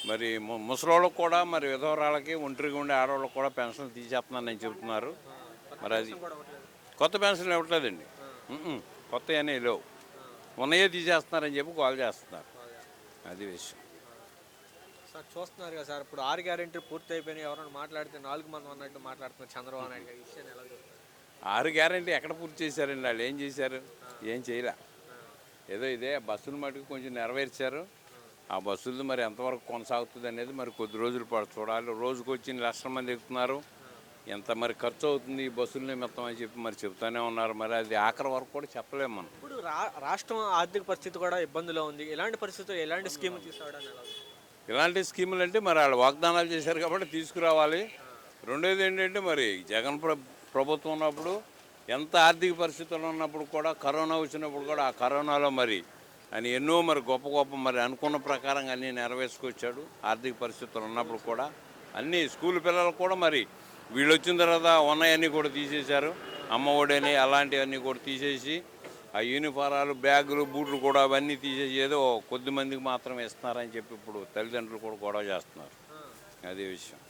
మరి ముసలోళ్ళకి కూడా మరి విధవరాలకి ఒంటరిగా ఉండే ఆడవాళ్ళకి కూడా పెన్షన్లు తీసేస్తున్నానని చెబుతున్నారు. మరి అది కొత్త పెన్షన్లు ఇవ్వట్లేదండి. కొత్త అనే లేవు, ఉన్నాయే తీసేస్తున్నారని చెప్పి కాల్ చేస్తున్నారు. అది విషయం. సార్ చూస్తున్నారు కదా సార్, ఇప్పుడు 6 గ్యారెంటీలు పూర్తి అయిపోయినాయి, ఎవరైనా మాట్లాడితే 4 మంది అన్నట్టు మాట్లాడుతున్నారు చంద్రబాబు నాయుడు గారు. ఈ విషయాన్ని ఎలా చూస్తారు? 6 గ్యారెంటీ ఎక్కడ పూర్తి చేశారండి? వాళ్ళు ఏం చేశారు? ఏం చేయలే. ఏదో ఇదే బస్సులు మటుకు కొంచెం నెరవేర్చారు. ఆ బస్సులు మరి ఎంతవరకు కొనసాగుతుంది అనేది మరి కొద్ది రోజులు పాటు చూడాలి. రోజుకు వచ్చి లక్షల మంది ఎక్కుతున్నారు. ఎంత మరి ఖర్చు అవుతుంది ఈ బస్సులని మొత్తం అని చెప్పి మరి చెప్తానే ఉన్నారు. మరి అది ఆఖరి వరకు కూడా చెప్పలేము మనం. ఇప్పుడు రాష్ట్రం ఆర్థిక పరిస్థితి కూడా ఇబ్బందిలో ఉంది. ఇలాంటి పరిస్థితుల్లో ఎలాంటి స్కీమ్ తీసుకురావడానికి ఎలా ఉంది? ఇలాంటి స్కీములు అంటే మరి వాళ్ళు వాగ్దానాలు చేశారు కాబట్టి తీసుకురావాలి. రెండోది ఏంటంటే మరి జగన్ ప్రభుత్వం ఉన్నప్పుడు ఎంత ఆర్థిక పరిస్థితులు ఉన్నప్పుడు కూడా, కరోనా వచ్చినప్పుడు కూడా, ఆ కరోనాలో మరి ఆయన ఎన్నో మరి గొప్ప గొప్ప మరి అనుకున్న ప్రకారంగా అన్నీ నెరవేర్చుకొచ్చాడు. ఆర్థిక పరిస్థితులు ఉన్నప్పుడు కూడా అన్నీ స్కూల్ పిల్లలకు కూడా మరి వీళ్ళు వచ్చిన తర్వాత ఉన్నాయన్నీ కూడా తీసేశారు. అమ్మ ఒడని అలాంటివన్నీ కూడా తీసేసి ఆ యూనిఫారాలు, బ్యాగులు, బూట్లు కూడా అవన్నీ తీసేసి ఏదో కొద్ది మందికి మాత్రమే ఇస్తున్నారని చెప్పి ఇప్పుడు తల్లిదండ్రులు కూడా గొడవ చేస్తున్నారు. అదే విషయం.